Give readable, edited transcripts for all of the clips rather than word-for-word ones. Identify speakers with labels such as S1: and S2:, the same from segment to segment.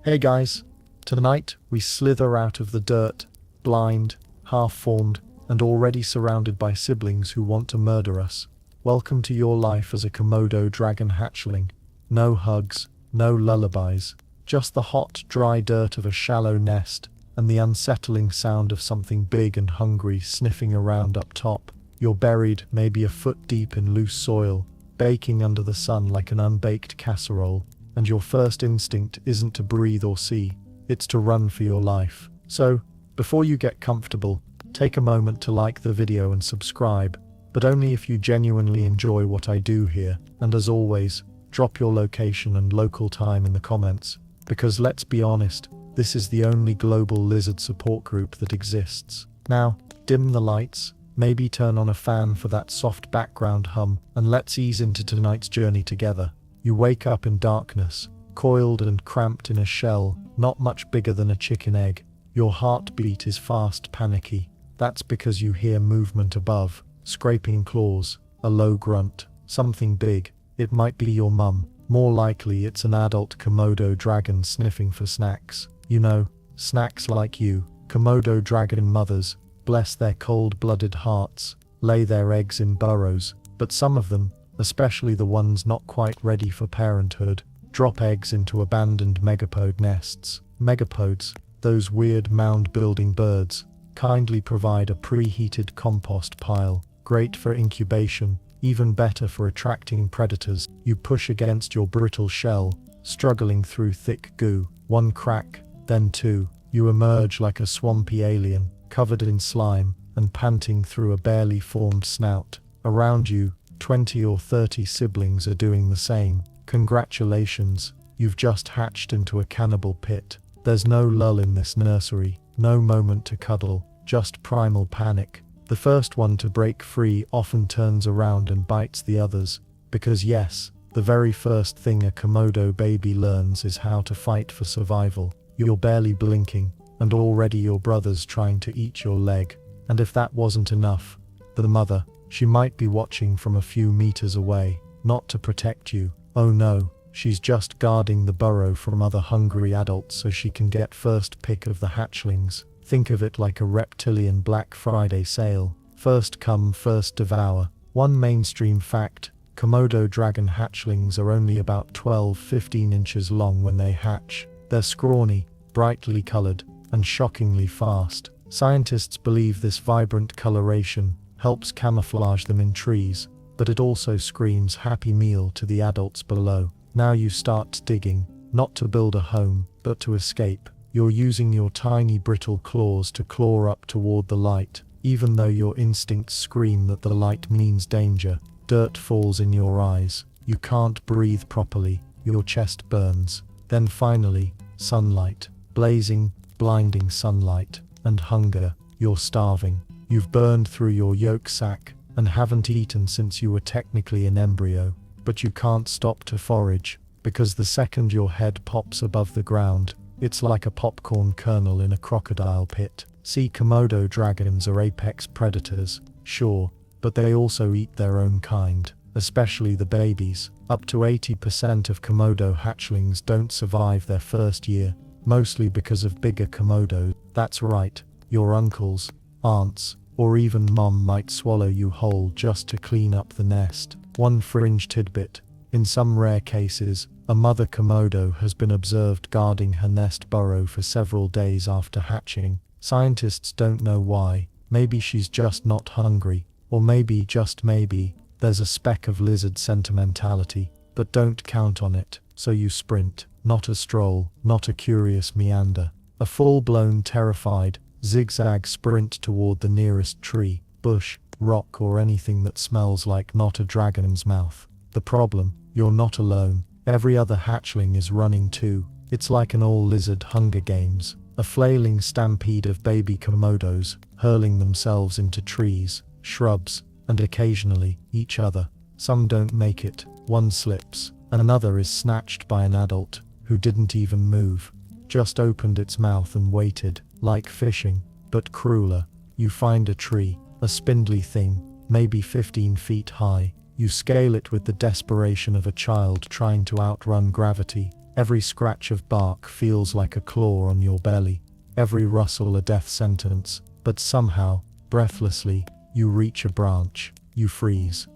S1: Hey guys, tonight we slither out of the dirt, blind, half-formed, and already surrounded by siblings who want to murder us. Welcome to your life as a Komodo dragon hatchling. No hugs, no lullabies, just the hot, dry dirt of a shallow nest, and the unsettling sound of something big and hungry sniffing around up top. You're buried maybe a foot deep in loose soil, baking under the sun like an unbaked casserole. And your first instinct isn't to breathe or see, it's to run for your life. So, before you get comfortable, take a moment to like the video and subscribe, but only if you genuinely enjoy what I do here. And as always, drop your location and local time in the comments, because let's be honest, this is the only global lizard support group that exists. Now, dim the lights, maybe turn on a fan for that soft background hum, and let's ease into tonight's journey together. You wake up in darkness, coiled and cramped in a shell, not much bigger than a chicken egg. Your heartbeat is fast, panicky. That's because you hear movement above, scraping claws, a low grunt, something big. It might be your mum. More likely it's an adult Komodo dragon sniffing for snacks. You know, snacks like you. Komodo dragon mothers, bless their cold-blooded hearts, lay their eggs in burrows, but some of them, especially the ones not quite ready for parenthood, drop eggs into abandoned megapode nests. Megapodes, those weird mound-building birds, kindly provide a preheated compost pile, great for incubation, even better for attracting predators. You push against your brittle shell, struggling through thick goo. One crack, then two. You emerge like a swampy alien, covered in slime, and panting through a barely formed snout. Around you, 20 or 30 siblings are doing the same. Congratulations, you've just hatched into a cannibal pit. There's no lull in this nursery, no moment to cuddle, just primal panic. The first one to break free often turns around and bites the others, because yes, the very first thing a Komodo baby learns is how to fight for survival. You're barely blinking, and already your brother's trying to eat your leg. And if that wasn't enough, the mother, she might be watching from a few meters away, not to protect you. Oh no, she's just guarding the burrow from other hungry adults so she can get first pick of the hatchlings. Think of it like a reptilian Black Friday sale. First come, first devour. One mainstream fact, Komodo dragon hatchlings are only about 12-15 inches long when they hatch. They're scrawny, brightly colored, and shockingly fast. Scientists believe this vibrant coloration helps camouflage them in trees, but it also screams Happy Meal to the adults below. Now you start digging, not to build a home, but to escape. You're using your tiny brittle claws to claw up toward the light, even though your instincts scream that the light means danger. Dirt falls in your eyes, you can't breathe properly, your chest burns. Then finally, sunlight, blazing, blinding sunlight, and hunger. You're starving. You've burned through your yolk sac, and haven't eaten since you were technically an embryo. But you can't stop to forage, because the second your head pops above the ground, it's like a popcorn kernel in a crocodile pit. See, Komodo dragons are apex predators, sure, but they also eat their own kind, especially the babies. Up to 80% of Komodo hatchlings don't survive their first year, mostly because of bigger Komodos. That's right, your uncles, aunts, or even mom might swallow you whole just to clean up the nest. One fringe tidbit, in some rare cases, a mother Komodo has been observed guarding her nest burrow for several days after hatching. Scientists don't know why. Maybe she's just not hungry, or maybe, just maybe, there's a speck of lizard sentimentality, but don't count on it. So you sprint, not a stroll, not a curious meander, a full-blown terrified, zigzag sprint toward the nearest tree, bush, rock, or anything that smells like not a dragon's mouth. The problem, you're not alone. Every other hatchling is running too. It's like an all-lizard Hunger Games, a flailing stampede of baby Komodos, hurling themselves into trees, shrubs, and occasionally, each other. Some don't make it, one slips, and another is snatched by an adult, who didn't even move, just opened its mouth and waited. Like fishing, but crueler. You find a tree, a spindly thing, maybe 15 feet high. You scale it with the desperation of a child trying to outrun gravity. Every scratch of bark feels like a claw on your belly, every rustle a death sentence, but somehow, breathlessly, you reach a branch, you freeze.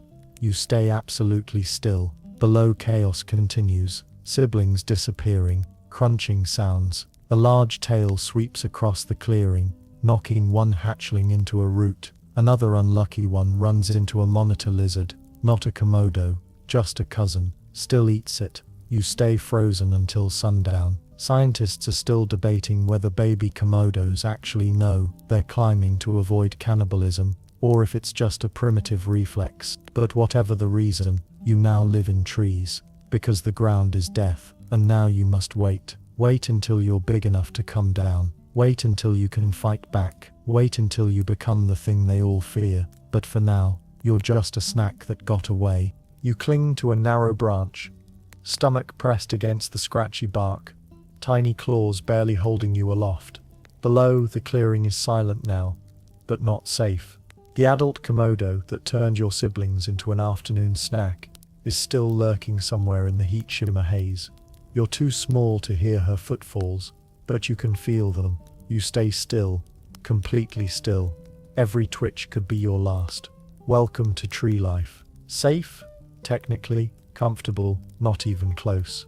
S1: You stay absolutely still. Below, chaos continues, siblings disappearing, crunching sounds. A large tail sweeps across the clearing, knocking one hatchling into a root. Another unlucky one runs into a monitor lizard, not a Komodo, just a cousin, still eats it. You stay frozen until sundown. Scientists are still debating whether baby Komodos actually know they're climbing to avoid cannibalism, or if it's just a primitive reflex. But whatever the reason, you now live in trees, because the ground is death, and now you must wait. Wait until you're big enough to come down. Wait until you can fight back. Wait until you become the thing they all fear. But for now, you're just a snack that got away. You cling to a narrow branch, stomach pressed against the scratchy bark, tiny claws barely holding you aloft. Below, the clearing is silent now, but not safe. The adult Komodo that turned your siblings into an afternoon snack is still lurking somewhere in the heat shimmer haze. You're too small to hear her footfalls, but you can feel them. You stay still, completely still. Every twitch could be your last. Welcome to tree life. Safe? Technically. Comfortable? Not even close.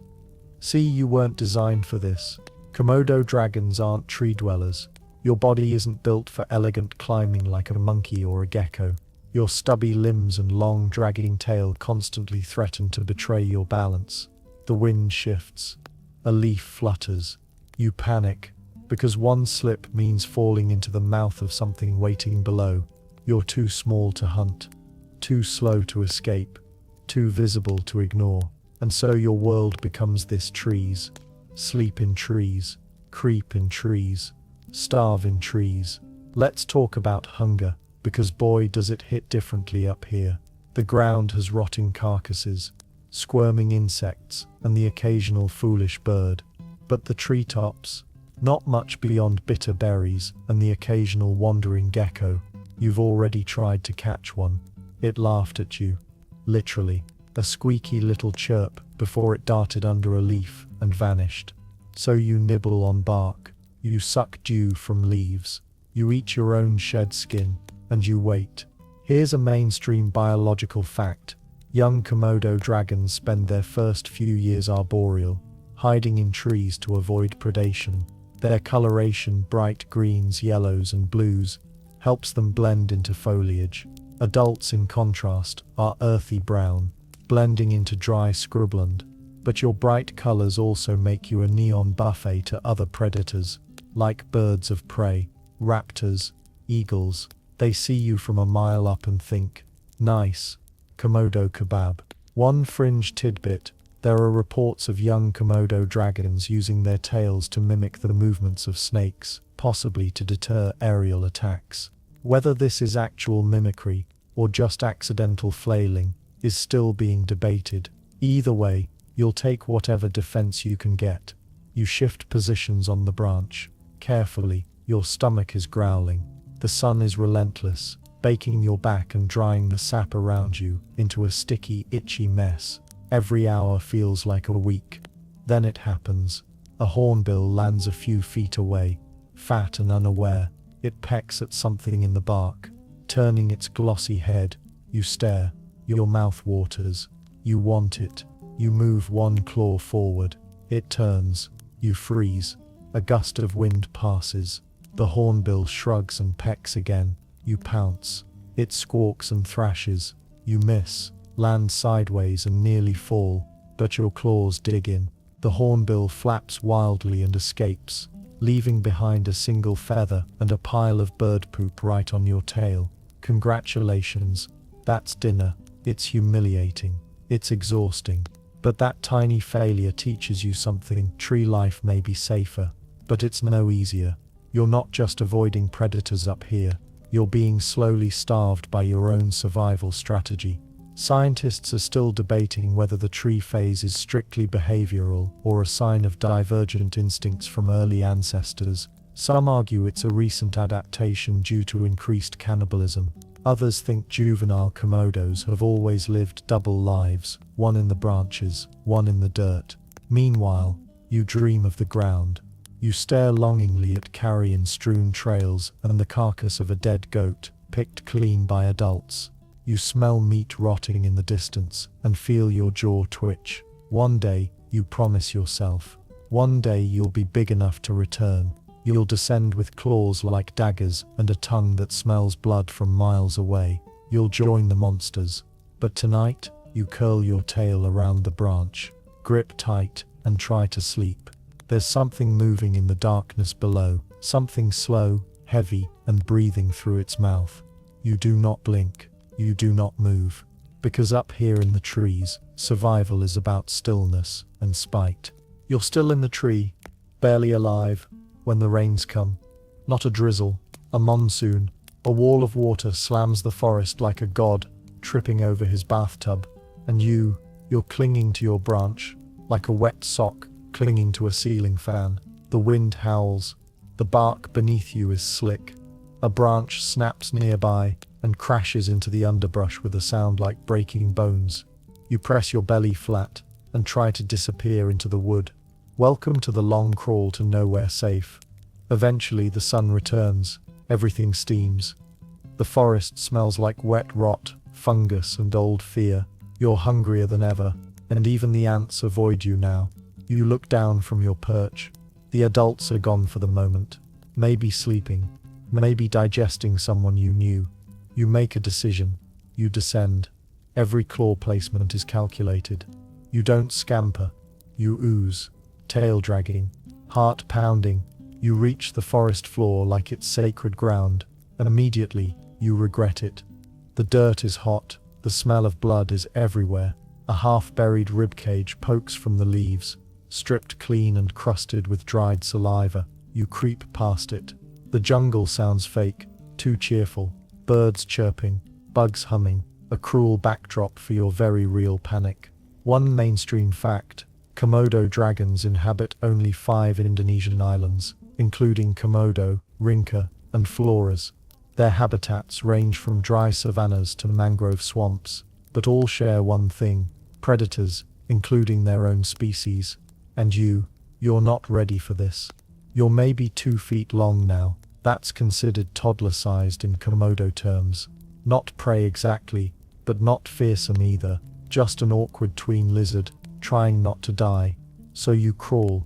S1: See, you weren't designed for this. Komodo dragons aren't tree dwellers. Your body isn't built for elegant climbing like a monkey or a gecko. Your stubby limbs and long dragging tail constantly threaten to betray your balance. The wind shifts. A leaf flutters. You panic, because one slip means falling into the mouth of something waiting below. You're too small to hunt, too slow to escape, too visible to ignore. And so your world becomes this: trees. Sleep in trees. Creep in trees. Starve in trees. Let's talk about hunger, because boy does it hit differently up here. The ground has rotting carcasses, squirming insects, and the occasional foolish bird. But the treetops, not much beyond bitter berries and the occasional wandering gecko. You've already tried to catch one. It laughed at you. Literally, a squeaky little chirp before it darted under a leaf and vanished. So you nibble on bark. You suck dew from leaves. You eat your own shed skin, and you wait. Here's a mainstream biological fact. Young Komodo dragons spend their first few years arboreal, hiding in trees to avoid predation. Their coloration, bright greens, yellows, and blues, helps them blend into foliage. Adults, in contrast, are earthy brown, blending into dry scrubland. But your bright colors also make you a neon buffet to other predators, like birds of prey, raptors, eagles. They see you from a mile up and think, nice, Komodo kebab. One fringe tidbit: there are reports of young Komodo dragons using their tails to mimic the movements of snakes, possibly to deter aerial attacks. Whether this is actual mimicry, or just accidental flailing, is still being debated. Either way, you'll take whatever defense you can get. You shift positions on the branch. Carefully, your stomach is growling. The sun is relentless, baking your back and drying the sap around you into a sticky, itchy mess. Every hour feels like a week. Then it happens. A hornbill lands a few feet away. Fat and unaware, it pecks at something in the bark. Turning its glossy head, you stare. Your mouth waters. You want it. You move one claw forward. It turns. You freeze. A gust of wind passes. The hornbill shrugs and pecks again. You pounce. It squawks and thrashes. You miss, land sideways and nearly fall, but your claws dig in. The hornbill flaps wildly and escapes, leaving behind a single feather and a pile of bird poop right on your tail. Congratulations. That's dinner. It's humiliating. It's exhausting. But that tiny failure teaches you something. Tree life may be safer, but it's no easier. You're not just avoiding predators up here. You're being slowly starved by your own survival strategy. Scientists are still debating whether the tree phase is strictly behavioral or a sign of divergent instincts from early ancestors. Some argue it's a recent adaptation due to increased cannibalism. Others think juvenile Komodos have always lived double lives, one in the branches, one in the dirt. Meanwhile, You dream of the ground. You stare longingly at carrion-strewn trails and the carcass of a dead goat, picked clean by adults. You smell meat rotting in the distance and feel your jaw twitch. One day, you promise yourself. One day you'll be big enough to return. You'll descend with claws like daggers and a tongue that smells blood from miles away. You'll join the monsters. But tonight, you curl your tail around the branch, grip tight, and try to sleep. There's something moving in the darkness below, something slow, heavy, and breathing through its mouth. You do not blink. You do not move. Because up here in the trees, survival is about stillness and spite. You're still in the tree, barely alive, when the rains come. Not a drizzle, a monsoon. A wall of water slams the forest like a god, tripping over his bathtub. And you're clinging to your branch, like a wet sock clinging to a ceiling fan. The wind howls. The bark beneath you is slick. A branch snaps nearby and crashes into the underbrush with a sound like breaking bones. You press your belly flat and try to disappear into the wood. Welcome to the long crawl to nowhere safe. Eventually the sun returns. Everything steams. The forest smells like wet rot, fungus, and old fear. You're hungrier than ever, and even the ants avoid you now. You look down from your perch. The adults are gone for the moment. Maybe sleeping. Maybe digesting someone you knew. You make a decision. You descend. Every claw placement is calculated. You don't scamper. You ooze. Tail dragging. Heart pounding. You reach the forest floor like it's sacred ground, and immediately, you regret it. The dirt is hot. The smell of blood is everywhere. A half-buried ribcage pokes from the leaves, stripped clean and crusted with dried saliva. You creep past it. The jungle sounds fake, too cheerful. Birds chirping, bugs humming, a cruel backdrop for your very real panic. One mainstream fact: Komodo dragons inhabit only 5 Indonesian islands, including Komodo, Rinca, and Flores. Their habitats range from dry savannas to mangrove swamps, but all share one thing: predators, including their own species. And you're not ready for this. You're maybe 2 feet long now. That's considered toddler-sized in Komodo terms. Not prey exactly, but not fearsome either. Just an awkward tween lizard, trying not to die. So you crawl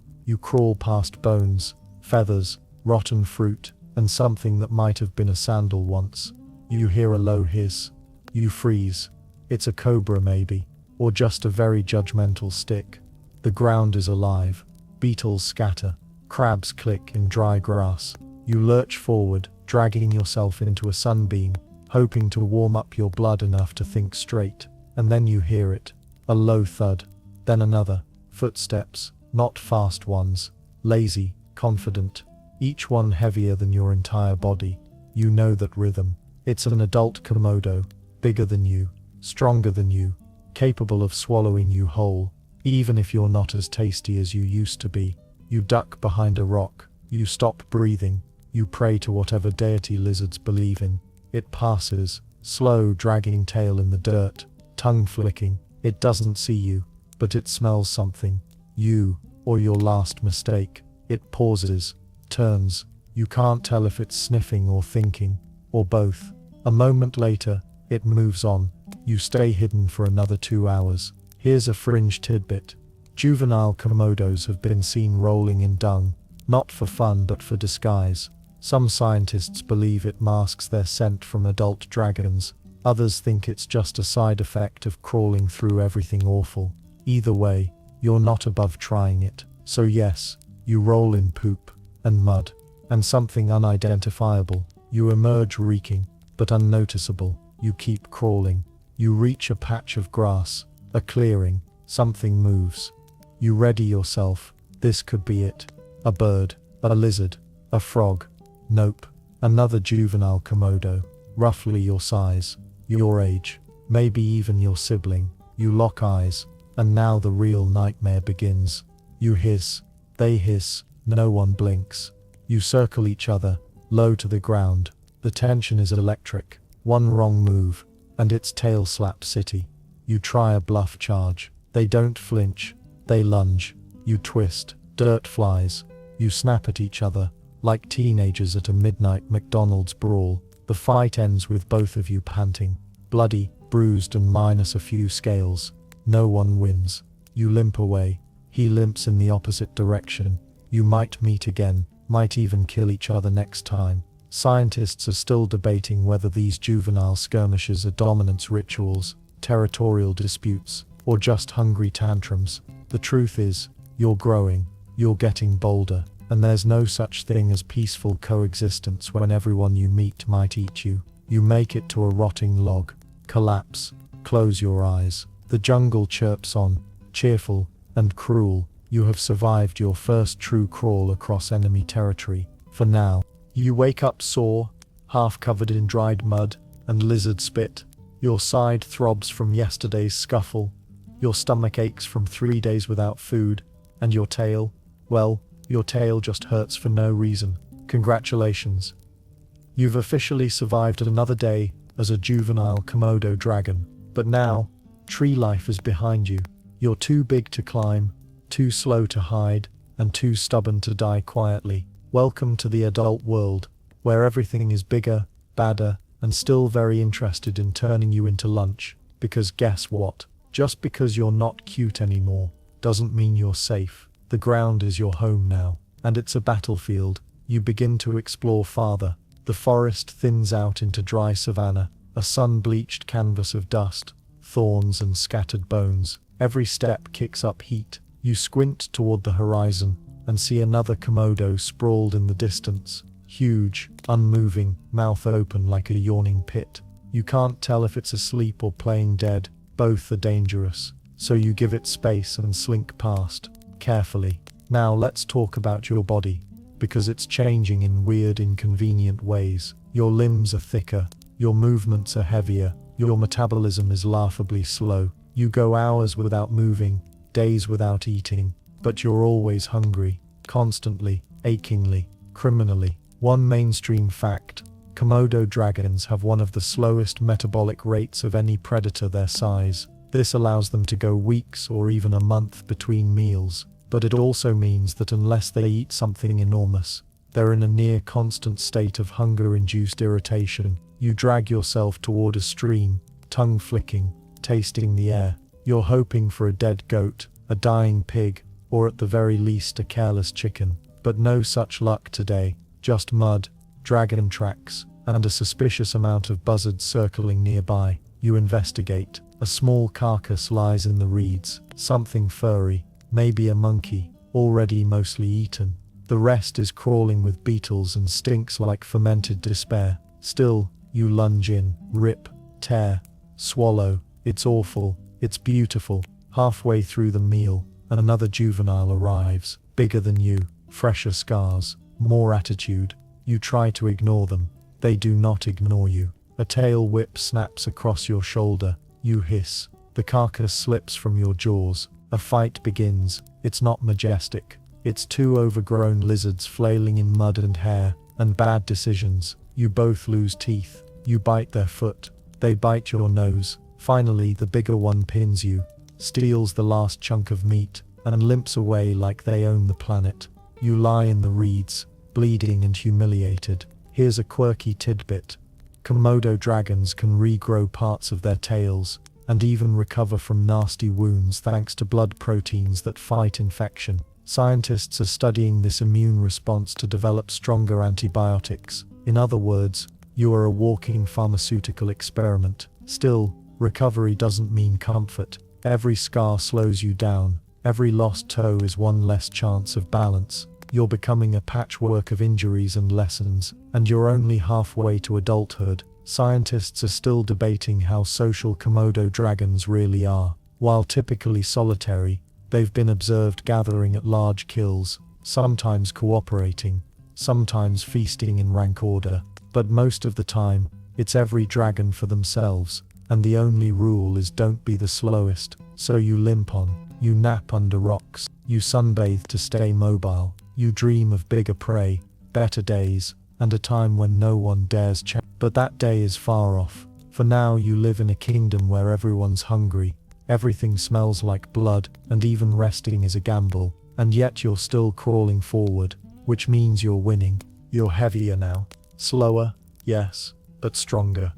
S1: past bones, feathers, rotten fruit, and something that might have been a sandal once. You hear a low hiss. You freeze. It's a cobra maybe, or just a very judgmental stick. The ground is alive. Beetles scatter. Crabs click in dry grass. You lurch forward, dragging yourself into a sunbeam, hoping to warm up your blood enough to think straight. And then you hear it. A low thud. Then another. Footsteps, not fast ones. Lazy, confident. Each one heavier than your entire body. You know that rhythm. It's an adult Komodo, bigger than you, stronger than you, capable of swallowing you whole, even if you're not as tasty as you used to be. You duck behind a rock. You stop breathing. You pray to whatever deity lizards believe in. It passes, slow dragging tail in the dirt, tongue flicking. It doesn't see you, but it smells something. You, or your last mistake. It pauses, turns. You can't tell if it's sniffing or thinking, or both. A moment later, it moves on. You stay hidden for another 2 hours. Here's a fringe tidbit. Juvenile Komodos have been seen rolling in dung, not for fun but for disguise. Some scientists believe it masks their scent from adult dragons. Others think it's just a side effect of crawling through everything awful. Either way, you're not above trying it. So yes, you roll in poop, and mud, and something unidentifiable. You emerge reeking, but unnoticeable. You keep crawling. You reach a patch of grass, a clearing. Something moves. You ready yourself. This could be it. A bird, a lizard, a frog. Nope. Another juvenile Komodo, roughly your size, your age, maybe even your sibling. You lock eyes, and now the real nightmare begins. You hiss. They hiss. No one blinks. You circle each other, low to the ground. The tension is electric. One wrong move, and it's tail slap city. You try a bluff charge. They don't flinch. They lunge. You twist. Dirt flies. You snap at each other, like teenagers at a midnight McDonald's brawl. The fight ends with both of you panting, bloody, bruised and minus a few scales. No one wins. You limp away. He limps in the opposite direction. You might meet again, might even kill each other next time. Scientists are still debating whether these juvenile skirmishes are dominance rituals, territorial disputes, or just hungry tantrums. The truth is, you're growing, you're getting bolder, and there's no such thing as peaceful coexistence when everyone you meet might eat you. You make it to a rotting log. Collapse. Close your eyes. The jungle chirps on, cheerful and cruel. You have survived your first true crawl across enemy territory. For now. You wake up sore, half covered in dried mud and lizard spit. Your side throbs from yesterday's scuffle. Your stomach aches from 3 days without food. And your tail, well, your tail just hurts for no reason. Congratulations. You've officially survived another day as a juvenile Komodo dragon. But now, tree life is behind you. You're too big to climb, too slow to hide, and too stubborn to die quietly. Welcome to the adult world, where everything is bigger, badder, and still very interested in turning you into lunch. Because guess what? Just because you're not cute anymore, doesn't mean you're safe. The ground is your home now, and it's a battlefield. You begin to explore farther. The forest thins out into dry savanna, a sun-bleached canvas of dust, thorns and scattered bones. Every step kicks up heat. You squint toward the horizon and see another Komodo sprawled in the distance, huge, unmoving, mouth open like a yawning pit. You can't tell if it's asleep or playing dead. Both are dangerous, so you give it space and slink past, carefully. Now let's talk about your body, because it's changing in weird, inconvenient ways. Your limbs are thicker, your movements are heavier, your metabolism is laughably slow. You go hours without moving, days without eating, but you're always hungry, constantly, achingly, criminally. One mainstream fact: Komodo dragons have one of the slowest metabolic rates of any predator their size. This allows them to go weeks or even a month between meals, but it also means that unless they eat something enormous, they're in a near constant state of hunger-induced irritation. You drag yourself toward a stream, tongue flicking, tasting the air. You're hoping for a dead goat, a dying pig, or at the very least a careless chicken. But no such luck today. Just mud, dragon tracks, and a suspicious amount of buzzards circling nearby. You investigate. A small carcass lies in the reeds, something furry, maybe a monkey, already mostly eaten. The rest is crawling with beetles and stinks like fermented despair. Still, you lunge in, rip, tear, swallow. It's awful, it's beautiful. Halfway through the meal, another juvenile arrives, bigger than you, fresher scars, more attitude. You try to ignore them. They do not ignore you. A tail whip snaps across your shoulder. You hiss. The carcass slips from your jaws. A fight begins. It's not majestic. It's two overgrown lizards flailing in mud and hair, and bad decisions. You both lose teeth. You bite their foot. They bite your nose. Finally, the bigger one pins you, steals the last chunk of meat, and limps away like they own the planet. You lie in the reeds, bleeding and humiliated. Here's a quirky tidbit. Komodo dragons can regrow parts of their tails, and even recover from nasty wounds thanks to blood proteins that fight infection. Scientists are studying this immune response to develop stronger antibiotics. In other words, you are a walking pharmaceutical experiment. Still, recovery doesn't mean comfort. Every scar slows you down. Every lost toe is one less chance of balance. You're becoming a patchwork of injuries and lessons, and you're only halfway to adulthood. Scientists are still debating how social Komodo dragons really are. While typically solitary, they've been observed gathering at large kills, sometimes cooperating, sometimes feasting in rank order. But most of the time, it's every dragon for themselves, and the only rule is don't be the slowest. So you limp on, you nap under rocks, you sunbathe to stay mobile, you dream of bigger prey, better days, and a time when no one dares check. But that day is far off. For now you live in a kingdom where everyone's hungry, everything smells like blood, and even resting is a gamble. And yet you're still crawling forward, which means you're winning. You're heavier now. Slower, yes, but stronger.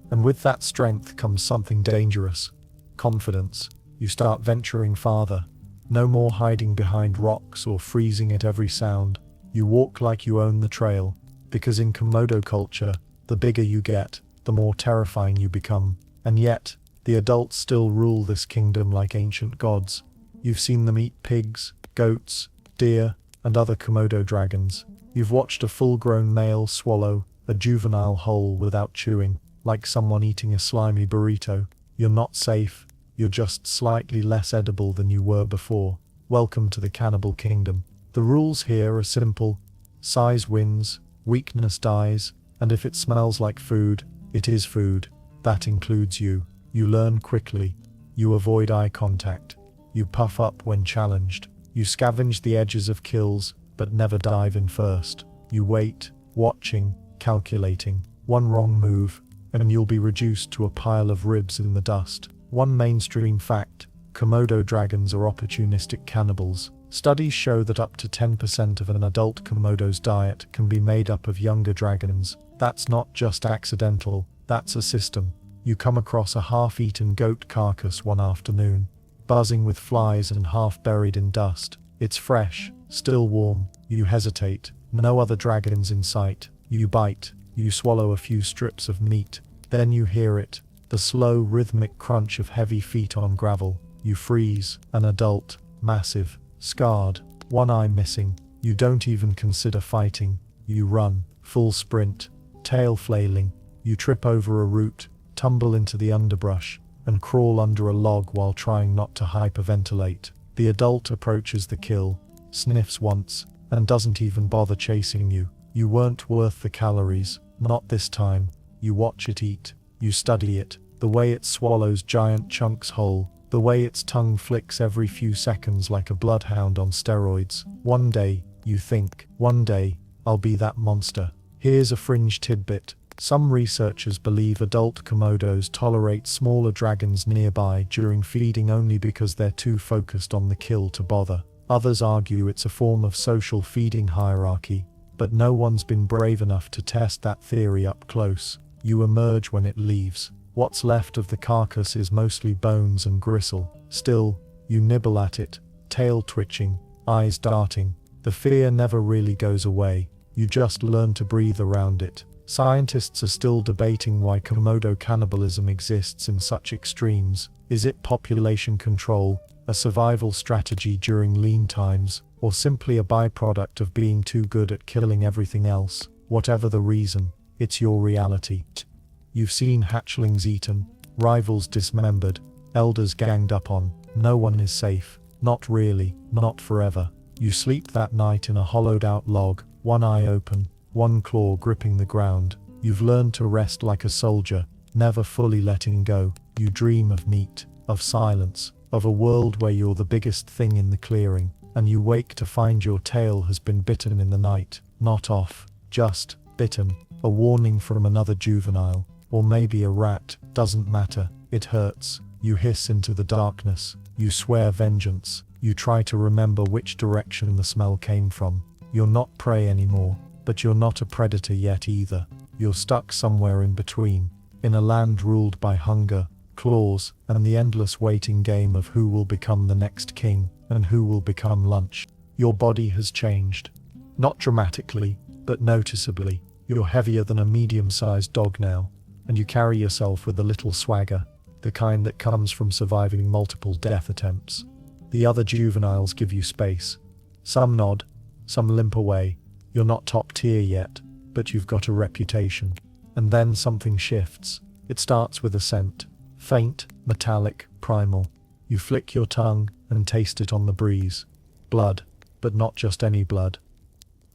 S1: And with that strength comes something dangerous. Confidence. You start venturing farther. No more hiding behind rocks or freezing at every sound. You walk like you own the trail, because in Komodo culture, the bigger you get, the more terrifying you become. And yet, the adults still rule this kingdom like ancient gods. You've seen them eat pigs, goats, deer, and other Komodo dragons. You've watched a full-grown male swallow a juvenile whole without chewing, like someone eating a slimy burrito. You're not safe. You're just slightly less edible than you were before. Welcome to the cannibal kingdom. The rules here are simple. Size wins, weakness dies, and if it smells like food, it is food. That includes you. You learn quickly. You avoid eye contact. You puff up when challenged. You scavenge the edges of kills, but never dive in first. You wait, watching, calculating. One wrong move, and you'll be reduced to a pile of ribs in the dust. One mainstream fact: Komodo dragons are opportunistic cannibals. Studies show that up to 10% of an adult Komodo's diet can be made up of younger dragons. That's not just accidental, that's a system. You come across a half-eaten goat carcass one afternoon, buzzing with flies and half buried in dust. It's fresh, still warm. You hesitate. No other dragons in sight. You bite. You swallow a few strips of meat. Then you hear it. The slow, rhythmic crunch of heavy feet on gravel. You freeze. An adult. Massive. Scarred. One eye missing. You don't even consider fighting. You run. Full sprint. Tail flailing. You trip over a root, tumble into the underbrush, and crawl under a log while trying not to hyperventilate. The adult approaches the kill, sniffs once, and doesn't even bother chasing you. You weren't worth the calories. Not this time. You watch it eat. You study it. The way it swallows giant chunks whole. The way its tongue flicks every few seconds like a bloodhound on steroids. One day, you think, one day, I'll be that monster. Here's a fringe tidbit. Some researchers believe adult Komodos tolerate smaller dragons nearby during feeding only because they're too focused on the kill to bother. Others argue it's a form of social feeding hierarchy, but no one's been brave enough to test that theory up close. You emerge when it leaves. What's left of the carcass is mostly bones and gristle. Still, you nibble at it, tail twitching, eyes darting. The fear never really goes away. You just learn to breathe around it. Scientists are still debating why Komodo cannibalism exists in such extremes. Is it population control, a survival strategy during lean times, or simply a byproduct of being too good at killing everything else? Whatever the reason, it's your reality. You've seen hatchlings eaten, rivals dismembered, elders ganged up on. No one is safe. Not really, not forever. You sleep that night in a hollowed-out log, one eye open, one claw gripping the ground. You've learned to rest like a soldier, never fully letting go. You dream of meat, of silence, of a world where you're the biggest thing in the clearing, and you wake to find your tail has been bitten in the night. Not off, just bitten. A warning from another juvenile, or maybe a rat, doesn't matter. It hurts. You hiss into the darkness. You swear vengeance. You try to remember which direction the smell came from. You're not prey anymore. But you're not a predator yet either. You're stuck somewhere in between, in a land ruled by hunger, claws, and the endless waiting game of who will become the next king, and who will become lunch. Your body has changed. Not dramatically, but noticeably. You're heavier than a medium-sized dog now, and you carry yourself with a little swagger, the kind that comes from surviving multiple death attempts. The other juveniles give you space. Some nod, some limp away. You're not top tier yet, but you've got a reputation. And then something shifts. It starts with a scent. Faint, metallic, primal. You flick your tongue and taste it on the breeze. Blood, but not just any blood.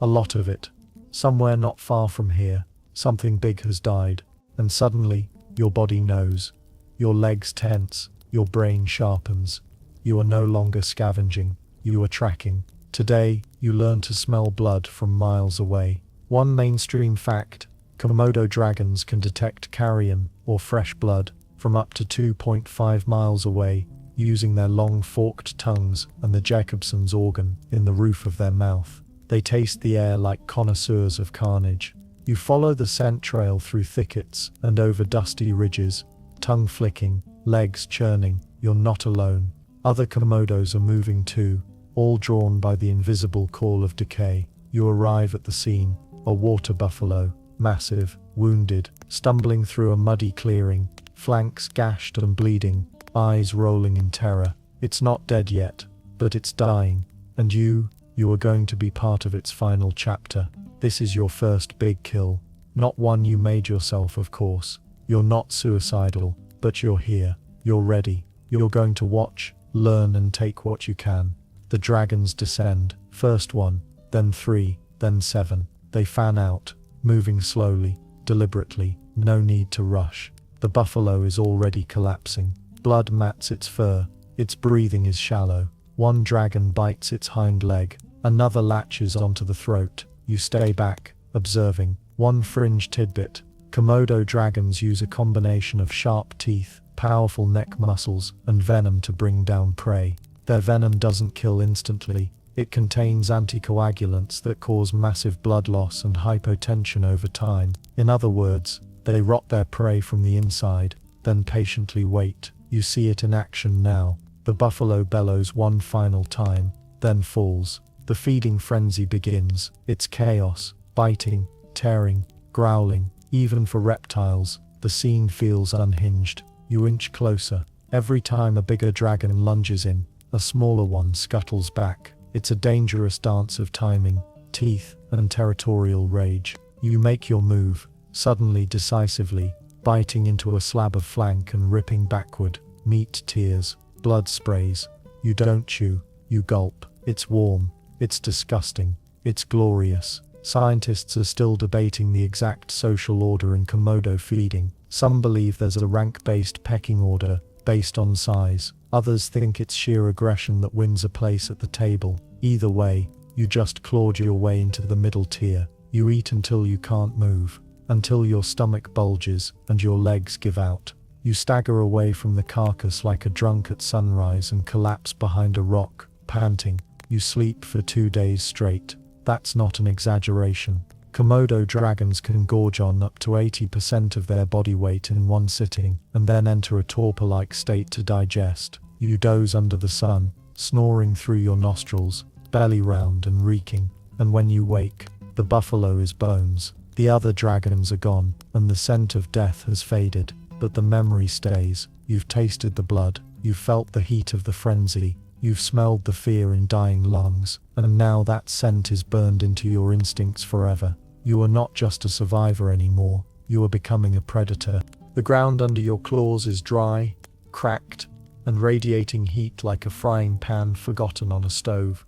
S1: A lot of it. Somewhere not far from here, something big has died. And suddenly, your body knows. Your legs tense, your brain sharpens. You are no longer scavenging, you are tracking. Today, you learn to smell blood from miles away. One mainstream fact: Komodo dragons can detect carrion, or fresh blood, from up to 2.5 miles away. using their long forked tongues and the Jacobson's organ in the roof of their mouth. They taste the air like connoisseurs of carnage. You follow the scent trail through thickets and over dusty ridges, tongue flicking, legs churning. You're not alone. Other Komodos are moving too, all drawn by the invisible call of decay. You arrive at the scene, a water buffalo, massive, wounded, stumbling through a muddy clearing, flanks gashed and bleeding, eyes rolling in terror. It's not dead yet, but it's dying. And you are going to be part of its final chapter. This is your first big kill. Not one you made yourself, of course. You're not suicidal, but you're here. You're ready. You're going to watch, learn and take what you can. The dragons descend, first 1, then 3, then 7. They fan out, moving slowly, deliberately, no need to rush. The buffalo is already collapsing. Blood mats its fur. Its breathing is shallow. One dragon bites its hind leg. Another latches onto the throat. You stay back, observing. One fringe tidbit. Komodo dragons use a combination of sharp teeth, powerful neck muscles, and venom to bring down prey. Their venom doesn't kill instantly. It contains anticoagulants that cause massive blood loss and hypotension over time. In other words, they rot their prey from the inside, then patiently wait. You see it in action now. The buffalo bellows one final time, then falls. The feeding frenzy begins. It's chaos, biting, tearing, growling. Even for reptiles, the scene feels unhinged. You inch closer. Every time a bigger dragon lunges in, a smaller one scuttles back. It's a dangerous dance of timing, teeth, and territorial rage. You make your move, suddenly, decisively, biting into a slab of flank and ripping backward. Meat tears, blood sprays. You don't chew, you gulp. It's warm, it's disgusting, it's glorious. Scientists are still debating the exact social order in Komodo feeding. Some believe there's a rank-based pecking order, based on size. Others think it's sheer aggression that wins a place at the table. Either way, you just clawed your way into the middle tier. You eat until you can't move, until your stomach bulges and your legs give out. You stagger away from the carcass like a drunk at sunrise and collapse behind a rock, panting. You sleep for 2 days straight. That's not an exaggeration. Komodo dragons can gorge on up to 80% of their body weight in one sitting, and then enter a torpor-like state to digest. You doze under the sun, snoring through your nostrils, belly round and reeking, and when you wake, the buffalo is bones. The other dragons are gone, and the scent of death has faded, but the memory stays. You've tasted the blood, you've felt the heat of the frenzy, you've smelled the fear in dying lungs, and now that scent is burned into your instincts forever. You are not just a survivor anymore, you are becoming a predator. The ground under your claws is dry, cracked, and radiating heat like a frying pan forgotten on a stove.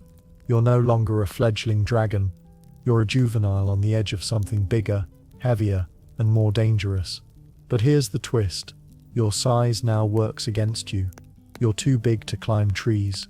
S1: You're no longer a fledgling dragon, you're a juvenile on the edge of something bigger, heavier, and more dangerous. But here's the twist. Your size now works against you. You're too big to climb trees,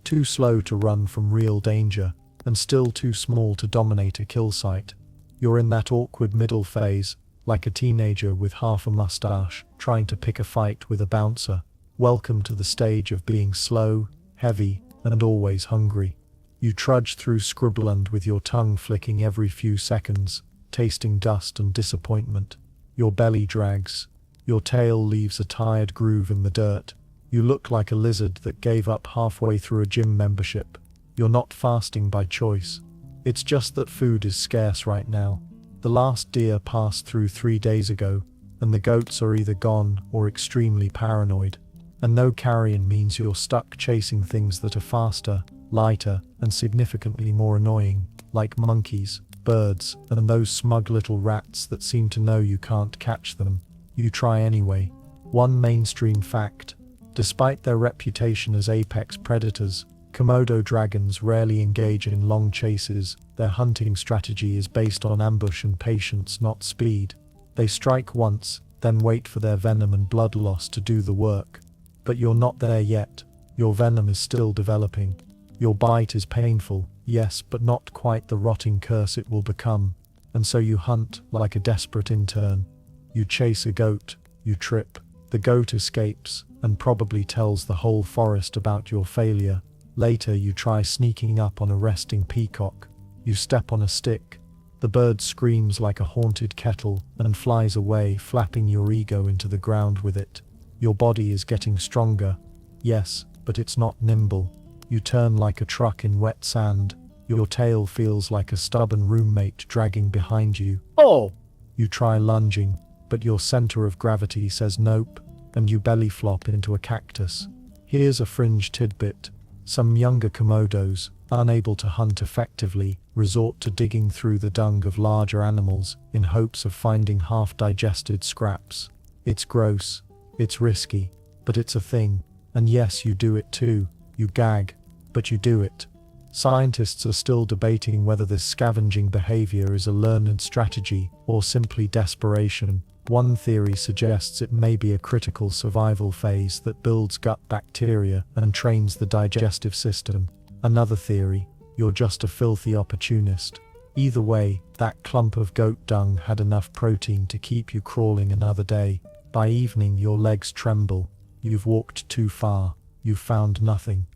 S1: too slow to run from real danger, and still too small to dominate a kill site. You're in that awkward middle phase, like a teenager with half a mustache, trying to pick a fight with a bouncer. Welcome to the stage of being slow, heavy, and always hungry. You trudge through scrubland with your tongue flicking every few seconds, tasting dust and disappointment. Your belly drags. Your tail leaves a tired groove in the dirt. You look like a lizard that gave up halfway through a gym membership. You're not fasting by choice. It's just that food is scarce right now. The last deer passed through 3 days ago, and the goats are either gone or extremely paranoid. And no carrion means you're stuck chasing things that are faster, lighter, and significantly more annoying, like monkeys, birds, and those smug little rats that seem to know you can't catch them. You try anyway. One mainstream fact: despite their reputation as apex predators, Komodo dragons rarely engage in long chases. Their hunting strategy is based on ambush and patience, not speed. They strike once, then wait for their venom and blood loss to do the work. But you're not there yet. Your venom is still developing. Your bite is painful, yes, but not quite the rotting curse it will become. And so you hunt like a desperate intern. You chase a goat, you trip. The goat escapes, and probably tells the whole forest about your failure. Later you try sneaking up on a resting peacock. You step on a stick. The bird screams like a haunted kettle and flies away, flapping your ego into the ground with it. Your body is getting stronger. Yes, but it's not nimble. You turn like a truck in wet sand. Your tail feels like a stubborn roommate dragging behind you. Oh! You try lunging, but your center of gravity says nope, and you belly flop into a cactus. Here's a fringe tidbit. Some younger Komodos, unable to hunt effectively, resort to digging through the dung of larger animals in hopes of finding half-digested scraps. It's gross, it's risky, but it's a thing. And yes, you do it too. You gag, but you do it. Scientists are still debating whether this scavenging behavior is a learned strategy or simply desperation. One theory suggests it may be a critical survival phase that builds gut bacteria and trains the digestive system. Another theory, you're just a filthy opportunist. Either way, that clump of goat dung had enough protein to keep you crawling another day. By evening, your legs tremble. You've walked too far. You've found nothing.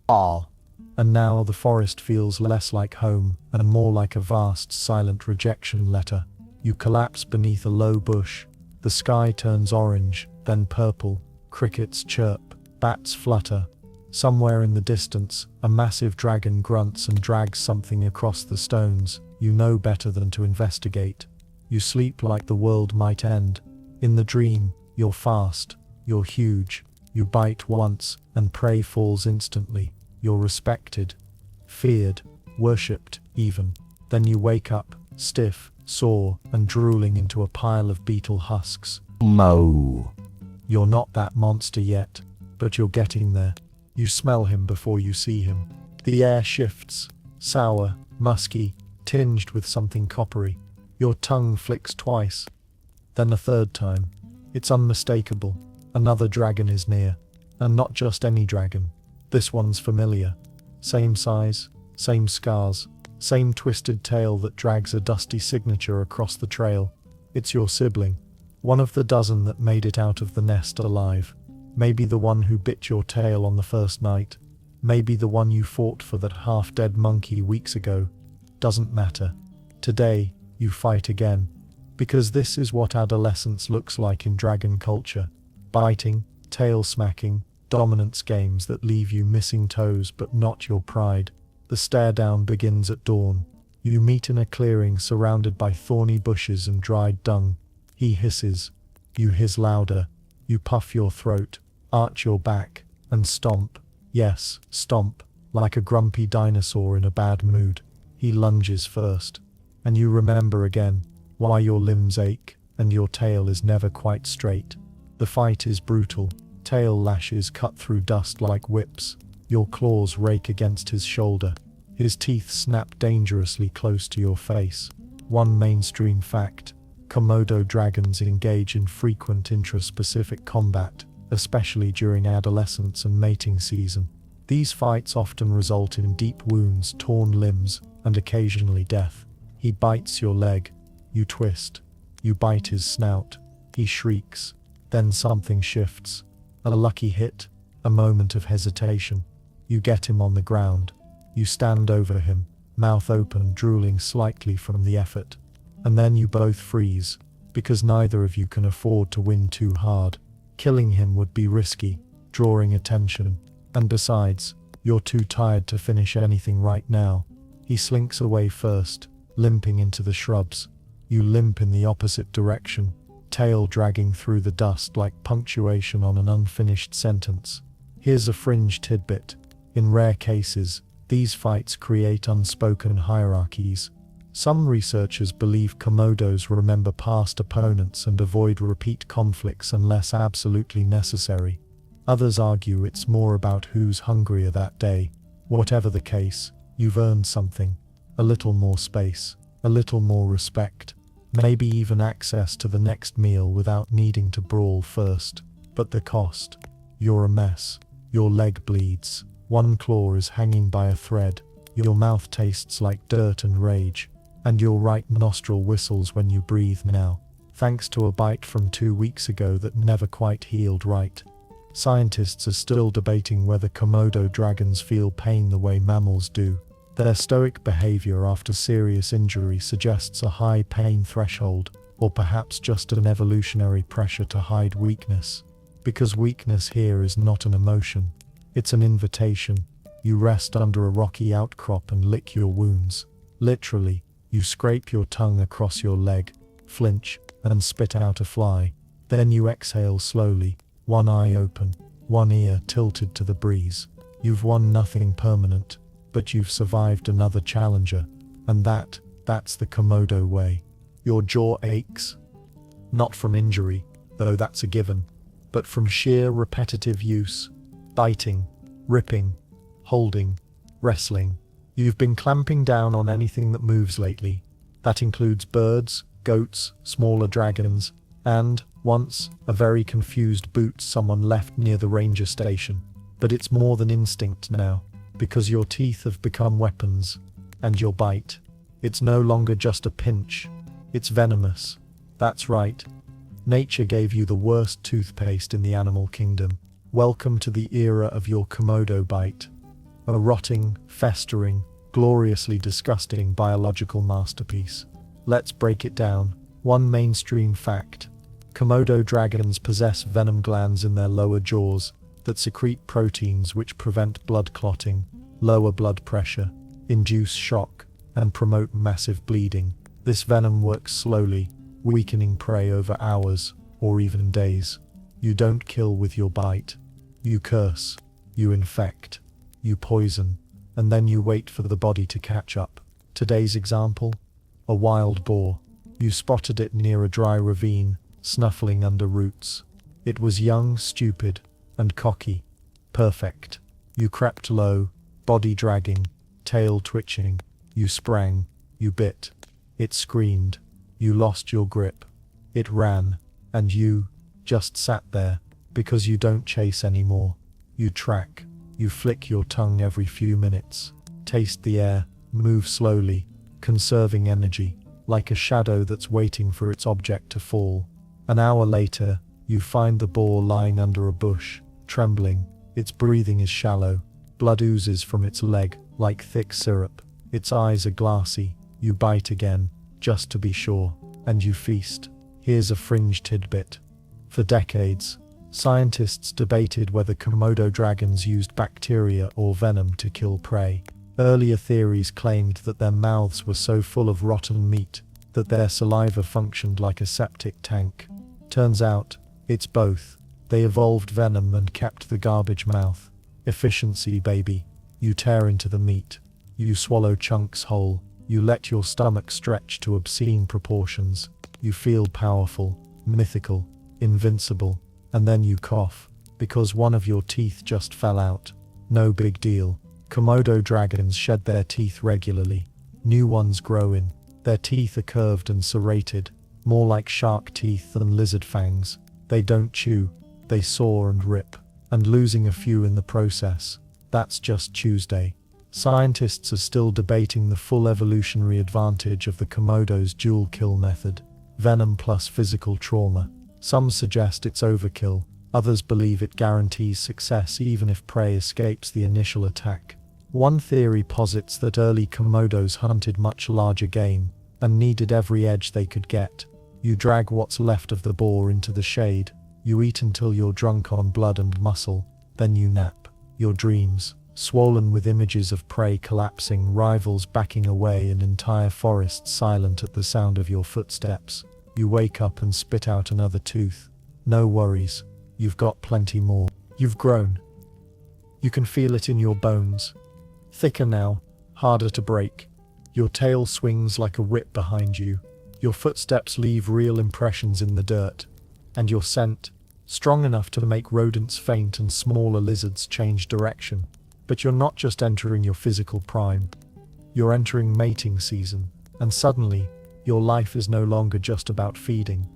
S1: And now the forest feels less like home and more like a vast, silent rejection letter. You collapse beneath a low bush. The sky turns orange, then purple. Crickets chirp, bats flutter. Somewhere in the distance, a massive dragon grunts and drags something across the stones. You know better than to investigate. You sleep like the world might end. In the dream, you're fast, you're huge. You bite once, and prey falls instantly. You're respected, feared, worshipped even. Then you wake up, stiff, sore, and drooling into a pile of beetle husks.
S2: Mo.
S1: You're not that monster yet, but you're getting there. You smell him before you see him. The air shifts, sour, musky, tinged with something coppery. Your tongue flicks twice, then a third time. It's unmistakable. Another dragon is near. And not just any dragon. This one's familiar. Same size, same scars, same twisted tail that drags a dusty signature across the trail. It's your sibling. One of the dozen that made it out of the nest alive. Maybe the one who bit your tail on the first night. Maybe the one you fought for that half-dead monkey weeks ago. Doesn't matter. Today, you fight again. Because this is what adolescence looks like in dragon culture. Biting, tail smacking, dominance games that leave you missing toes but not your pride. The stare down begins at dawn. You meet in a clearing surrounded by thorny bushes and dried dung. He hisses. You hiss louder. You puff your throat, arch your back, and stomp. Yes, stomp, like a grumpy dinosaur in a bad mood. He lunges first. And you remember again why your limbs ache and your tail is never quite straight. The fight is brutal. Tail lashes cut through dust like whips. Your claws rake against his shoulder. His teeth snap dangerously close to your face. One mainstream fact: Komodo dragons engage in frequent intraspecific combat, especially during adolescence and mating season. These fights often result in deep wounds, torn limbs, and occasionally death. He bites your leg. You twist. You bite his snout. He shrieks. Then something shifts. A lucky hit. A moment of hesitation. You get him on the ground. You stand over him, mouth open, drooling slightly from the effort. And then you both freeze, because neither of you can afford to win too hard. Killing him would be risky, drawing attention. And besides, you're too tired to finish anything right now. He slinks away first, limping into the shrubs. You limp in the opposite direction, tail dragging through the dust like punctuation on an unfinished sentence. Here's a fringe tidbit. In rare cases, these fights create unspoken hierarchies. Some researchers believe Komodos remember past opponents and avoid repeat conflicts unless absolutely necessary. Others argue it's more about who's hungrier that day. Whatever the case, you've earned something. A little more space, a little more respect, maybe even access to the next meal without needing to brawl first. But the cost? You're a mess. Your leg bleeds. One claw is hanging by a thread. Your mouth tastes like dirt and rage. And your right nostril whistles when you breathe now, thanks to a bite from 2 weeks ago that never quite healed right. Scientists are still debating whether Komodo dragons feel pain the way mammals do. Their stoic behavior after serious injury suggests a high pain threshold, or perhaps just an evolutionary pressure to hide weakness. Because weakness here is not an emotion, it's an invitation. You rest under a rocky outcrop and lick your wounds. Literally, you scrape your tongue across your leg, flinch, and spit out a fly. Then you exhale slowly, one eye open, one ear tilted to the breeze. You've won nothing permanent, but you've survived another challenger, and that's the Komodo way. Your jaw aches, not from injury, though that's a given, but from sheer repetitive use, biting, ripping, holding, wrestling. You've been clamping down on anything that moves lately. That includes birds, goats, smaller dragons, and, once, a very confused boot someone left near the ranger station. But it's more than instinct now, because your teeth have become weapons, and your bite. It's no longer just a pinch, it's venomous. That's right. Nature gave you the worst toothpaste in the animal kingdom. Welcome to the era of your Komodo bite. A rotting, festering, gloriously disgusting biological masterpiece. Let's break it down. One mainstream fact. Komodo dragons possess venom glands in their lower jaws that secrete proteins which prevent blood clotting, lower blood pressure, induce shock, and promote massive bleeding. This venom works slowly, weakening prey over hours, or even days. You don't kill with your bite. You curse, you infect, you poison, and then you wait for the body to catch up. Today's example? A wild boar. You spotted it near a dry ravine, snuffling under roots. It was young, stupid, and cocky. Perfect. You crept low, body dragging, tail twitching. You sprang, you bit. It screamed. You lost your grip. It ran, and you just sat there, because you don't chase anymore. You track. You flick your tongue every few minutes. Taste the air, move slowly, conserving energy, like a shadow that's waiting for its object to fall. An hour later, you find the boar lying under a bush, trembling. Its breathing is shallow. Blood oozes from its leg, like thick syrup. Its eyes are glassy. You bite again, just to be sure, and you feast. Here's a fringe tidbit. For decades, scientists debated whether Komodo dragons used bacteria or venom to kill prey. Earlier theories claimed that their mouths were so full of rotten meat that their saliva functioned like a septic tank. Turns out, it's both. They evolved venom and kept the garbage mouth. Efficiency, baby. You tear into the meat. You swallow chunks whole. You let your stomach stretch to obscene proportions. You feel powerful, mythical, invincible. And then you cough, because one of your teeth just fell out. No big deal. Komodo dragons shed their teeth regularly. New ones grow in. Their teeth are curved and serrated, more like shark teeth than lizard fangs. They don't chew, they saw and rip, and losing a few in the process. That's just Tuesday. Scientists are still debating the full evolutionary advantage of the Komodo's dual kill method. Venom plus physical trauma. Some suggest it's overkill, others believe it guarantees success even if prey escapes the initial attack. One theory posits that early Komodos hunted much larger game, and needed every edge they could get. You drag what's left of the boar into the shade, you eat until you're drunk on blood and muscle, then you nap. Your dreams, swollen with images of prey collapsing, rivals backing away, and entire forests silent at the sound of your footsteps. You wake up and spit out another tooth. No worries, you've got plenty more. You've grown. You can feel it in your bones. Thicker now, harder to break. Your tail swings like a whip behind you. Your footsteps leave real impressions in the dirt. And your scent, strong enough to make rodents faint and smaller lizards change direction. But you're not just entering your physical prime. You're entering mating season, and suddenly, your life is no longer just about feeding.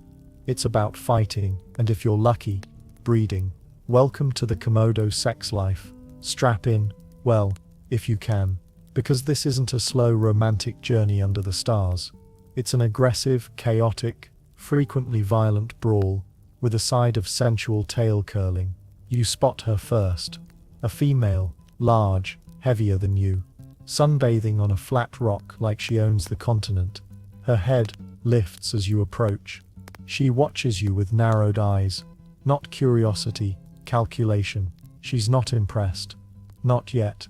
S1: It's about fighting, and if you're lucky, breeding. Welcome to the Komodo sex life. Strap in, well, if you can, because this isn't a slow romantic journey under the stars. It's an aggressive, chaotic, frequently violent brawl, with a side of sensual tail curling. You spot her first. A female, large, heavier than you, sunbathing on a flat rock like she owns the continent. Her head lifts as you approach. She watches you with narrowed eyes. Not curiosity, calculation. She's not impressed. Not yet.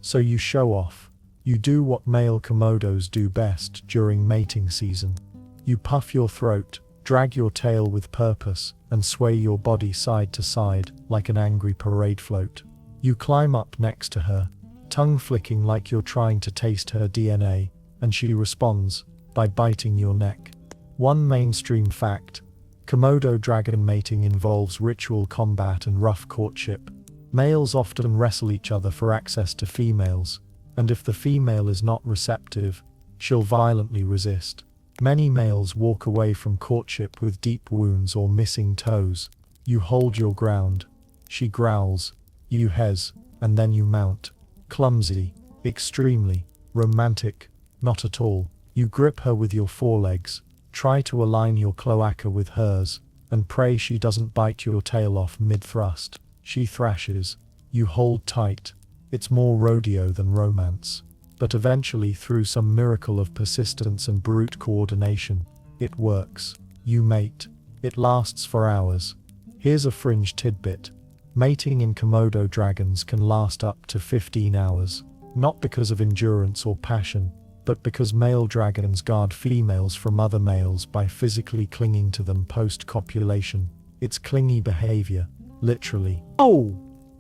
S1: So you show off. You do what male Komodos do best during mating season. You puff your throat, drag your tail with purpose, and sway your body side to side like an angry parade float. You climb up next to her, tongue flicking like you're trying to taste her DNA, and she responds by biting your neck. One mainstream fact: Komodo dragon mating involves ritual combat and rough courtship. Males often wrestle each other for access to females, and if the female is not receptive, she'll violently resist. Many males walk away from courtship with deep wounds or missing toes. You hold your ground. She growls. You hez, and then you mount. Clumsy, extremely, romantic, not at all. You grip her with your forelegs, try to align your cloaca with hers, and pray she doesn't bite your tail off mid-thrust. She thrashes. You hold tight. It's more rodeo than romance. But eventually, through some miracle of persistence and brute coordination, it works. You mate. It lasts for hours. Here's a fringe tidbit. Mating in Komodo dragons can last up to 15 hours. Not because of endurance or passion, but because male dragons guard females from other males by physically clinging to them post-copulation. It's clingy behavior, literally. Oh!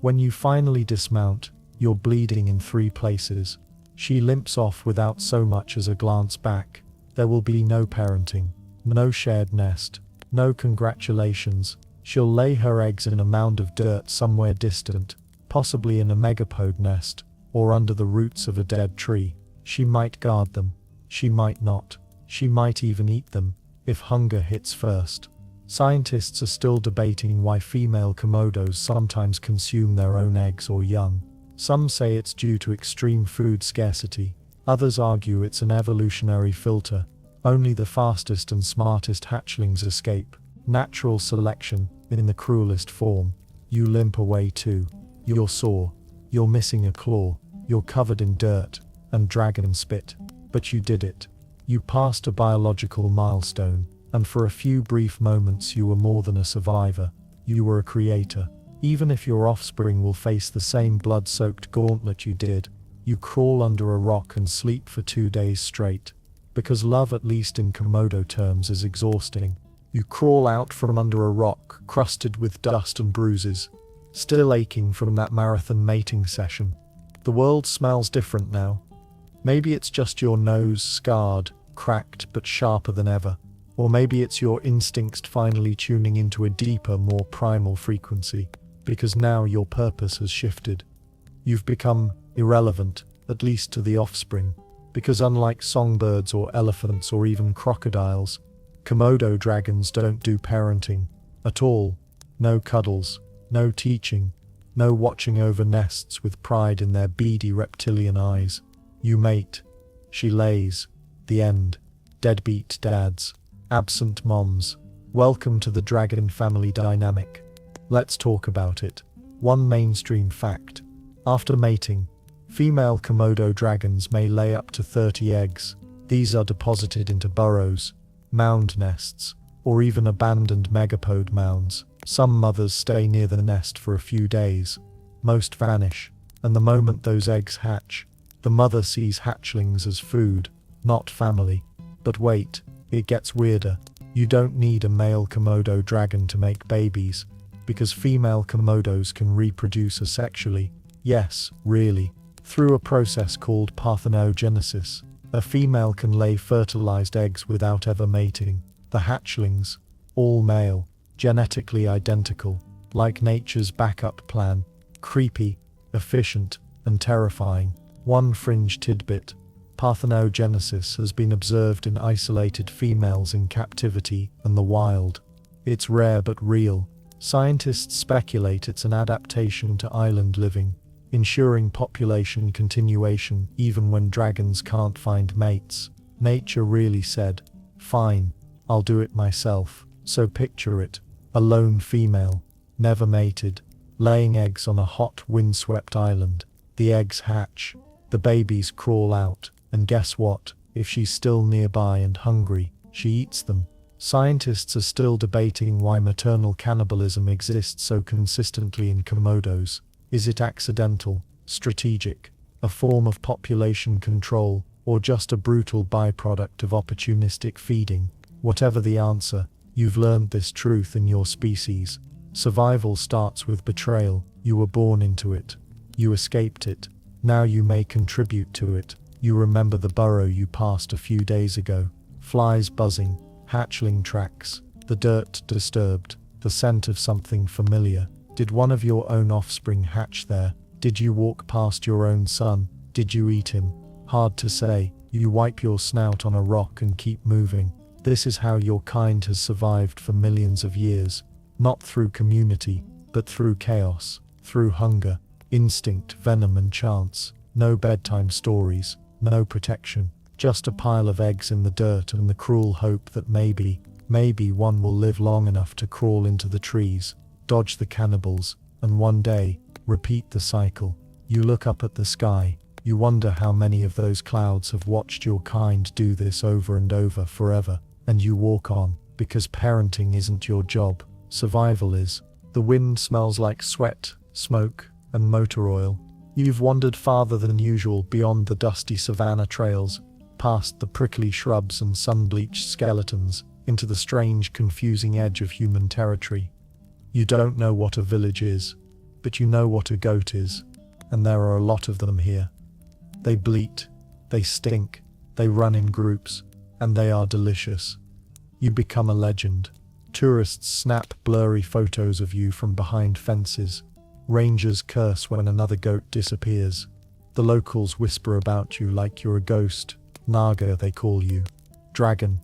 S1: When you finally dismount, you're bleeding in 3 places. She limps off without so much as a glance back. There will be no parenting, no shared nest, no congratulations. She'll lay her eggs in a mound of dirt somewhere distant, possibly in a megapode nest, or under the roots of a dead tree. She might guard them. She might not. She might even eat them, if hunger hits first. Scientists are still debating why female Komodos sometimes consume their own eggs or young. Some say it's due to extreme food scarcity. Others argue it's an evolutionary filter. Only the fastest and smartest hatchlings escape. Natural selection, in the cruelest form. You limp away too. You're sore. You're missing a claw. You're covered in dirt and dragon spit. But you did it. You passed a biological milestone, and for a few brief moments you were more than a survivor. You were a creator. Even if your offspring will face the same blood-soaked gauntlet you did, you crawl under a rock and sleep for 2 days straight. Because love, at least in Komodo terms, is exhausting. You crawl out from under a rock, crusted with dust and bruises, still aching from that marathon mating session. The world smells different now. Maybe it's just your nose, scarred, cracked but sharper than ever. Or maybe it's your instincts finally tuning into a deeper, more primal frequency. Because now your purpose has shifted. You've become irrelevant, at least to the offspring. Because unlike songbirds or elephants or even crocodiles, Komodo dragons don't do parenting at all. No cuddles, no teaching, no watching over nests with pride in their beady reptilian eyes. You mate. She lays. The end. Deadbeat dads. Absent moms. Welcome to the dragon family dynamic. Let's talk about it. One mainstream fact. After mating, female Komodo dragons may lay up to 30 eggs. These are deposited into burrows, mound nests, or even abandoned megapode mounds. Some mothers stay near the nest for a few days. Most vanish, and the moment those eggs hatch, the mother sees hatchlings as food, not family. But wait, it gets weirder. You don't need a male Komodo dragon to make babies. Because female Komodos can reproduce asexually. Yes, really. Through a process called parthenogenesis, a female can lay fertilized eggs without ever mating. The hatchlings, all male, genetically identical, like nature's backup plan. Creepy, efficient, and terrifying. One fringe tidbit. Parthenogenesis has been observed in isolated females in captivity and the wild. It's rare but real. Scientists speculate it's an adaptation to island living, ensuring population continuation even when dragons can't find mates. Nature really said, "Fine, I'll do it myself." So picture it, a lone female, never mated, laying eggs on a hot, windswept island. The eggs hatch, the babies crawl out, and guess what? If she's still nearby and hungry, she eats them. Scientists are still debating why maternal cannibalism exists so consistently in Komodos. Is it accidental, strategic, a form of population control, or just a brutal byproduct of opportunistic feeding? Whatever the answer, you've learned this truth in your species. Survival starts with betrayal. You were born into it. You escaped it. Now you may contribute to it. You remember the burrow you passed a few days ago. Flies buzzing, hatchling tracks, the dirt disturbed, the scent of something familiar. Did one of your own offspring hatch there? Did you walk past your own son? Did you eat him? Hard to say. You wipe your snout on a rock and keep moving. This is how your kind has survived for millions of years. Not through community, but through chaos, through hunger, instinct, venom and chance. No bedtime stories, no protection. Just a pile of eggs in the dirt and the cruel hope that maybe one will live long enough to crawl into the trees, dodge the cannibals, and one day, repeat the cycle. You look up at the sky. You wonder how many of those clouds have watched your kind do this over and over forever, and you walk on, because parenting isn't your job, survival is. The wind smells like sweat, smoke, and motor oil. You've wandered farther than usual beyond the dusty savanna trails, past the prickly shrubs and sun-bleached skeletons, into the strange, confusing edge of human territory. You don't know what a village is, but you know what a goat is, and there are a lot of them here. They bleat, they stink, they run in groups, and they are delicious. You become a legend. Tourists snap blurry photos of you from behind fences. Rangers curse when another goat disappears. The locals whisper about you like you're a ghost. Naga, they call you. Dragon.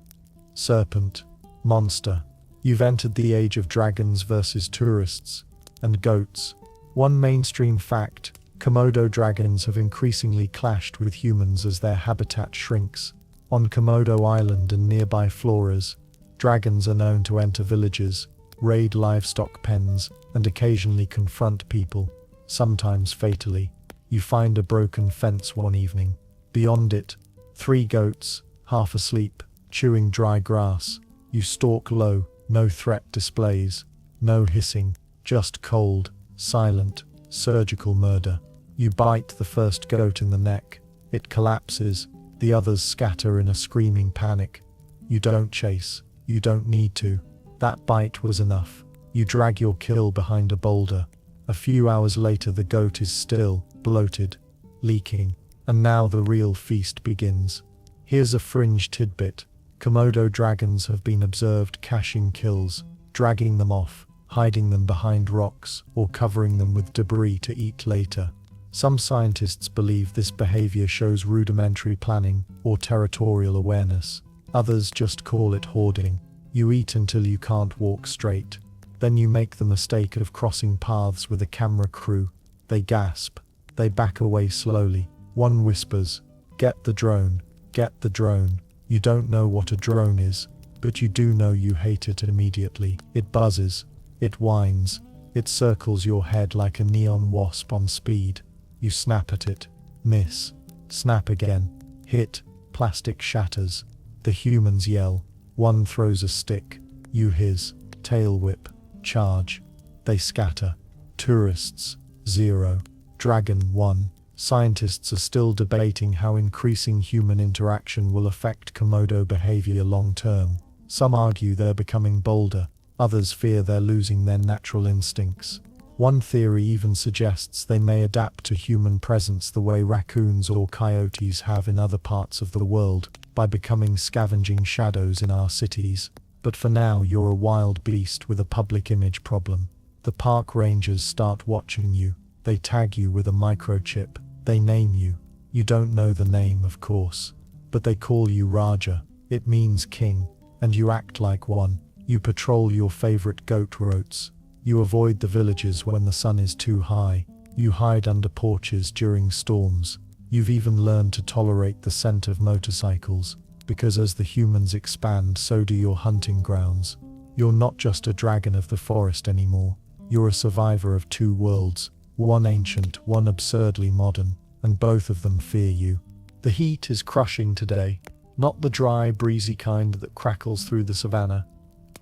S1: Serpent. Monster. You've entered the age of dragons versus tourists. And goats. One mainstream fact: Komodo dragons have increasingly clashed with humans as their habitat shrinks. On Komodo Island and nearby floras, dragons are known to enter villages, raid livestock pens, and occasionally confront people, sometimes fatally. You find a broken fence one evening. Beyond it, 3 goats, half asleep, chewing dry grass. You stalk low, no threat displays, no hissing, just cold, silent, surgical murder. You bite the first goat in the neck. It collapses. The others scatter in a screaming panic. You don't chase. You don't need to. That bite was enough. You drag your kill behind a boulder. A few hours later, the goat is still, bloated, leaking. And now the real feast begins. Here's a fringe tidbit. Komodo dragons have been observed caching kills, dragging them off, hiding them behind rocks, or covering them with debris to eat later. Some scientists believe this behavior shows rudimentary planning or territorial awareness. Others just call it hoarding. You eat until you can't walk straight. Then you make the mistake of crossing paths with a camera crew. They gasp. They back away slowly. One whispers, "Get the drone, get the drone." You don't know what a drone is, but you do know you hate it immediately. It buzzes. It whines. It circles your head like a neon wasp on speed. You snap at it. Miss. Snap again. Hit. Plastic shatters. The humans yell. One throws a stick. You hiss. Tail whip. Charge. They scatter. Tourists. 0. Dragon 1. Scientists are still debating how increasing human interaction will affect Komodo behavior long term. Some argue they're becoming bolder. Others fear they're losing their natural instincts. One theory even suggests they may adapt to human presence the way raccoons or coyotes have in other parts of the world, by becoming scavenging shadows in our cities. But for now, you're a wild beast with a public image problem. The park rangers start watching you. They tag you with a microchip. They name you. You don't know the name, of course, but they call you Raja. It means king, and you act like one. You patrol your favorite goat routes. You avoid the villages when the sun is too high. You hide under porches during storms. You've even learned to tolerate the scent of motorcycles, because as the humans expand, so do your hunting grounds. You're not just a dragon of the forest anymore. You're a survivor of two worlds, one ancient, one absurdly modern, and both of them fear you. The heat is crushing today, not the dry, breezy kind that crackles through the savannah,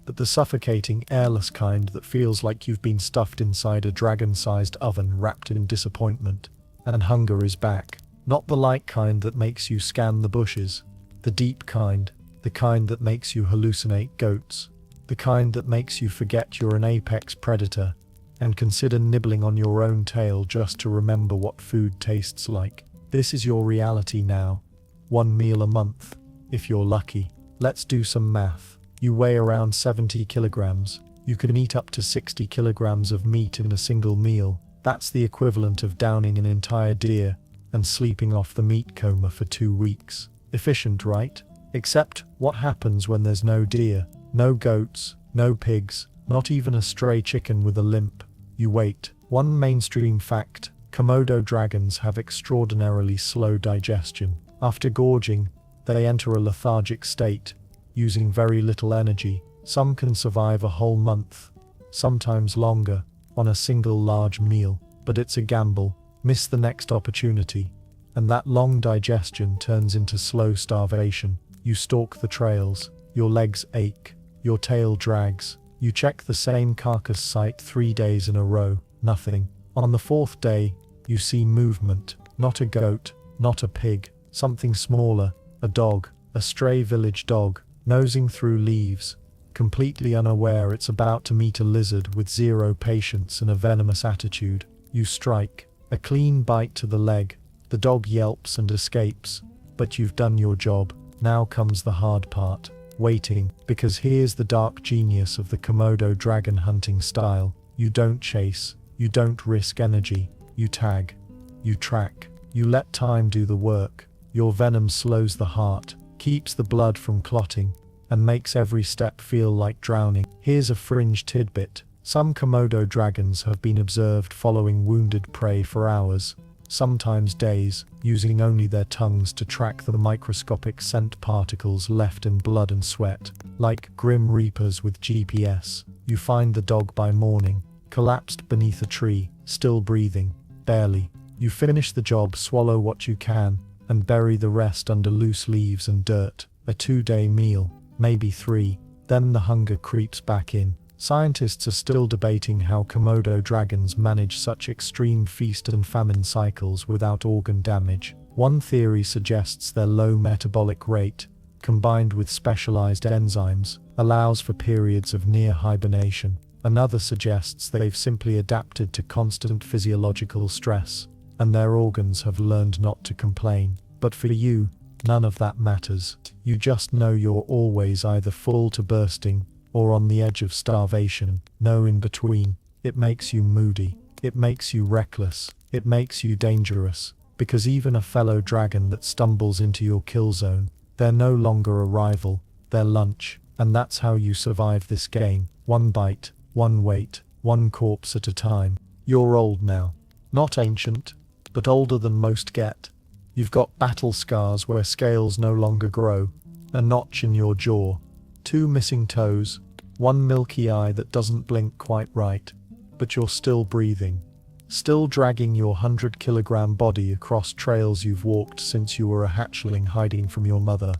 S1: but the suffocating, airless kind that feels like you've been stuffed inside a dragon-sized oven wrapped in disappointment. And hunger is back. Not the light kind that makes you scan the bushes. The deep kind. The kind that makes you hallucinate goats. The kind that makes you forget you're an apex predator and consider nibbling on your own tail just to remember what food tastes like. This is your reality now. 1 meal a month, if you're lucky. Let's do some math. You weigh around 70 kilograms. You can eat up to 60 kilograms of meat in a single meal. That's the equivalent of downing an entire deer and sleeping off the meat coma for 2 weeks. Efficient, right? Except, what happens when there's no deer, no goats, no pigs, not even a stray chicken with a limp? You wait. One mainstream fact: Komodo dragons have extraordinarily slow digestion. After gorging, they enter a lethargic state, using very little energy. Some can survive a whole month, sometimes longer, on a single large meal. But it's a gamble. Miss the next opportunity, and that long digestion turns into slow starvation. You stalk the trails, your legs ache, your tail drags. You check the same carcass site 3 days in a row, nothing. On the 4th day, you see movement. Not a goat, not a pig, something smaller, a dog, a stray village dog, nosing through leaves, completely unaware it's about to meet a lizard with zero patience and a venomous attitude. You strike, a clean bite to the leg. The dog yelps and escapes, but you've done your job. Now comes the hard part. Waiting, because here's the dark genius of the Komodo dragon hunting style. You don't chase, you don't risk energy, you tag, you track, you let time do the work. Your venom slows the heart, keeps the blood from clotting, and makes every step feel like drowning. Here's a fringe tidbit. Some Komodo dragons have been observed following wounded prey for hours, sometimes days, using only their tongues to track the microscopic scent particles left in blood and sweat. Like grim reapers with GPS, you find the dog by morning, collapsed beneath a tree, still breathing, barely. You finish the job, swallow what you can, and bury the rest under loose leaves and dirt. A 2-day meal, maybe 3, then the hunger creeps back in. Scientists are still debating how Komodo dragons manage such extreme feast and famine cycles without organ damage. One theory suggests their low metabolic rate, combined with specialized enzymes, allows for periods of near hibernation. Another suggests they've simply adapted to constant physiological stress, and their organs have learned not to complain. But for you, none of that matters. You just know you're always either full to bursting or on the edge of starvation, no in between. It makes you moody, it makes you reckless, it makes you dangerous, because even a fellow dragon that stumbles into your kill zone, they're no longer a rival, they're lunch. And that's how you survive this game. One bite, one weight, one corpse at a time. You're old now. Not ancient, but older than most get. You've got battle scars where scales no longer grow, a notch in your jaw, 2 missing toes, 1 milky eye that doesn't blink quite right, but you're still breathing, still dragging your 100-kilogram body across trails you've walked since you were a hatchling hiding from your mother.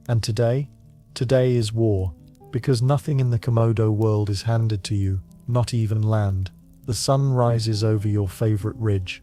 S1: And today is war, because nothing in the Komodo world is handed to you, not even land. The sun rises over your favorite ridge.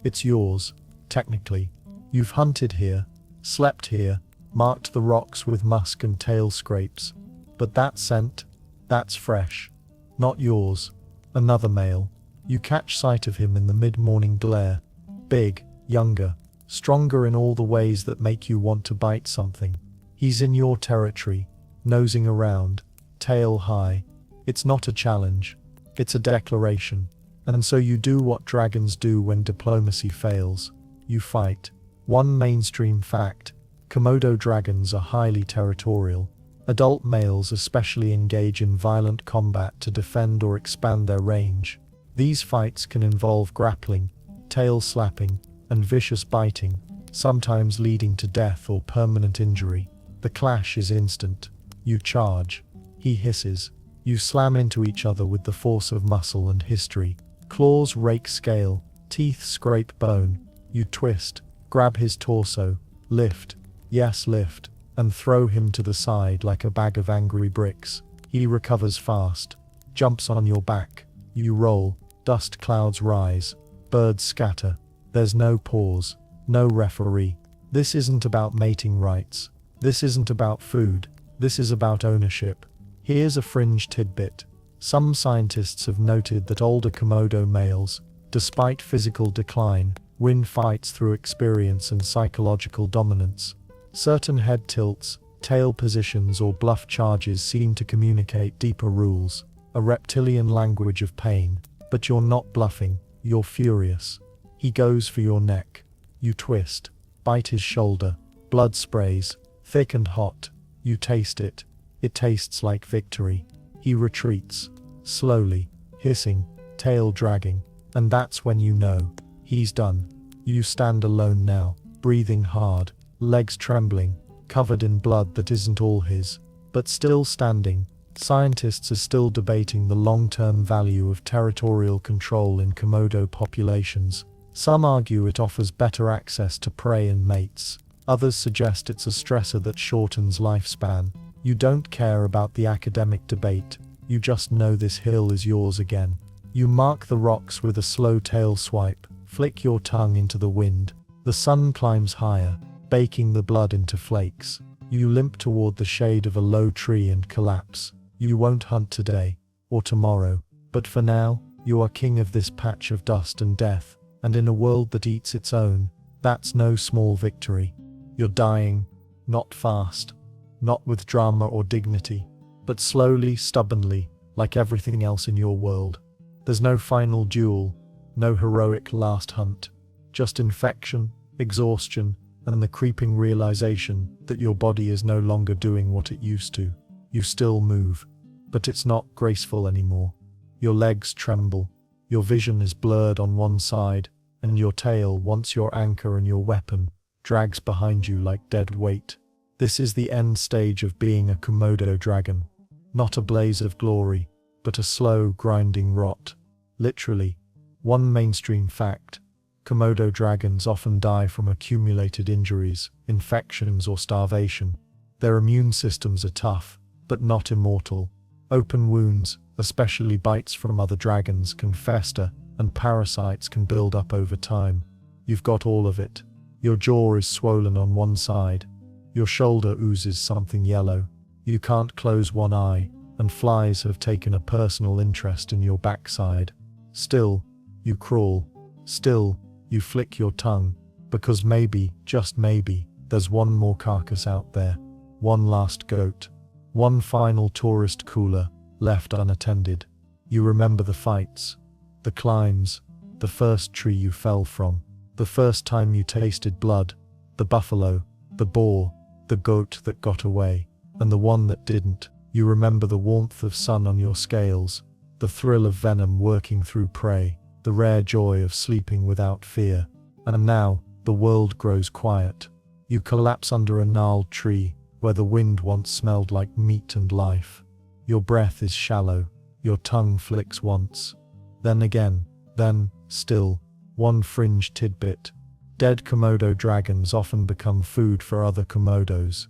S1: It's yours, technically. You've hunted here, slept here, marked the rocks with musk and tail scrapes. But that scent, that's fresh. Not yours. Another male. You catch sight of him in the mid-morning glare. Big, younger, stronger in all the ways that make you want to bite something. He's in your territory, nosing around, tail high. It's not a challenge. It's a declaration. And so you do what dragons do when diplomacy fails. You fight. One mainstream fact: Komodo dragons are highly territorial. Adult males especially engage in violent combat to defend or expand their range. These fights can involve grappling, tail slapping, and vicious biting, sometimes leading to death or permanent injury. The clash is instant. You charge. He hisses. You slam into each other with the force of muscle and history. Claws rake scale, teeth scrape bone. You twist, grab his torso, lift, yes lift, and throw him to the side like a bag of angry bricks. He recovers fast, jumps on your back. You roll, dust clouds rise, birds scatter. There's no pause, no referee. This isn't about mating rights. This isn't about food. This is about ownership. Here's a fringe tidbit. Some scientists have noted that older Komodo males, despite physical decline, win fights through experience and psychological dominance. Certain head tilts, tail positions, or bluff charges seem to communicate deeper rules, a reptilian language of pain. But you're not bluffing, you're furious. He goes for your neck. You twist, bite his shoulder. Blood sprays, thick and hot. You taste it. It tastes like victory. He retreats, slowly, hissing, tail dragging. And that's when you know, he's done. You stand alone now, breathing hard, legs trembling, covered in blood that isn't all his, but still standing. Scientists are still debating the long-term value of territorial control in Komodo populations. Some argue it offers better access to prey and mates. Others suggest it's a stressor that shortens lifespan. You don't care about the academic debate. You just know this hill is yours again. You mark the rocks with a slow tail swipe, flick your tongue into the wind. The sun climbs higher, baking the blood into flakes. You limp toward the shade of a low tree and collapse. You won't hunt today, or tomorrow, but for now, you are king of this patch of dust and death, and in a world that eats its own, that's no small victory. You're dying, not fast, not with drama or dignity, but slowly, stubbornly, like everything else in your world. There's no final duel, no heroic last hunt, just infection, exhaustion, and the creeping realization that your body is no longer doing what it used to. You still move, but it's not graceful anymore. Your legs tremble, your vision is blurred on one side, and your tail, once your anchor and your weapon, drags behind you like dead weight. This is the end stage of being a Komodo dragon. Not a blaze of glory, but a slow, grinding rot. Literally. One mainstream fact: Komodo dragons often die from accumulated injuries, infections, or starvation. Their immune systems are tough, but not immortal. Open wounds, especially bites from other dragons, can fester, and parasites can build up over time. You've got all of it. Your jaw is swollen on one side. Your shoulder oozes something yellow. You can't close one eye, and flies have taken a personal interest in your backside. Still, you crawl. Still, you flick your tongue, because maybe, just maybe, there's one more carcass out there. One last goat. One final tourist cooler, left unattended. You remember the fights, the climbs, the first tree you fell from, the first time you tasted blood, the buffalo, the boar, the goat that got away, and the one that didn't. You remember the warmth of sun on your scales, the thrill of venom working through prey, the rare joy of sleeping without fear. And now, the world grows quiet. You collapse under a gnarled tree, where the wind once smelled like meat and life. Your breath is shallow, your tongue flicks once, then again, then, still. One fringe tidbit: dead Komodo dragons often become food for other Komodos.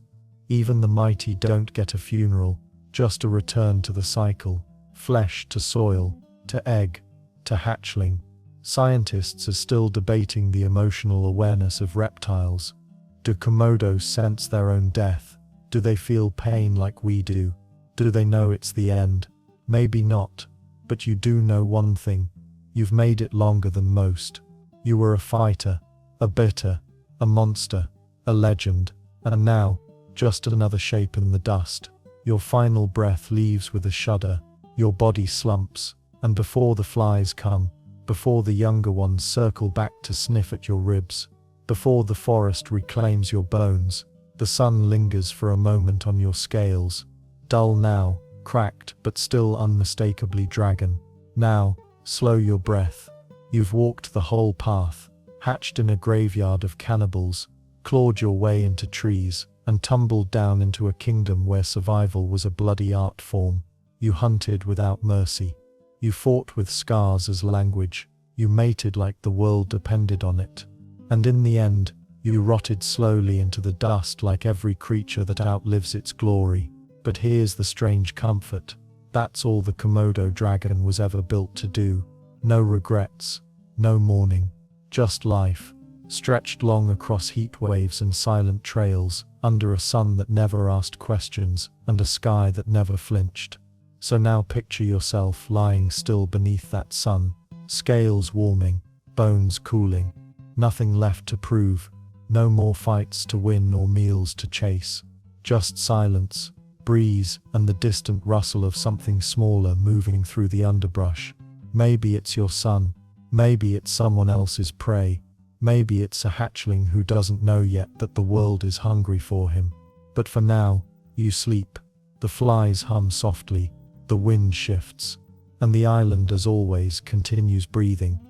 S1: Even the mighty don't get a funeral, just a return to the cycle. Flesh to soil, to egg, to hatchling. Scientists are still debating the emotional awareness of reptiles. Do Komodos sense their own death? Do they feel pain like we do? Do they know it's the end? Maybe not, but you do know one thing. You've made it longer than most. You were a fighter, a bitter, a monster, a legend, and now, just another shape in the dust. Your final breath leaves with a shudder. Your body slumps, and before the flies come, before the younger ones circle back to sniff at your ribs, before the forest reclaims your bones, the sun lingers for a moment on your scales. Dull now, cracked but still unmistakably dragon. Now, slow your breath. You've walked the whole path, hatched in a graveyard of cannibals, clawed your way into trees, and tumbled down into a kingdom where survival was a bloody art form. You hunted without mercy. You fought with scars as language. You mated like the world depended on it. And in the end, you rotted slowly into the dust like every creature that outlives its glory. But here's the strange comfort. That's all the Komodo dragon was ever built to do. No regrets, no mourning, just life, stretched long across heat waves and silent trails, under a sun that never asked questions, and a sky that never flinched. So now picture yourself lying still beneath that sun, scales warming, bones cooling, nothing left to prove, no more fights to win or meals to chase, just silence, breeze, and the distant rustle of something smaller moving through the underbrush. Maybe it's your son, maybe it's someone else's prey, maybe it's a hatchling who doesn't know yet that the world is hungry for him. But for now, you sleep. The flies hum softly, the wind shifts, and the island as always continues breathing,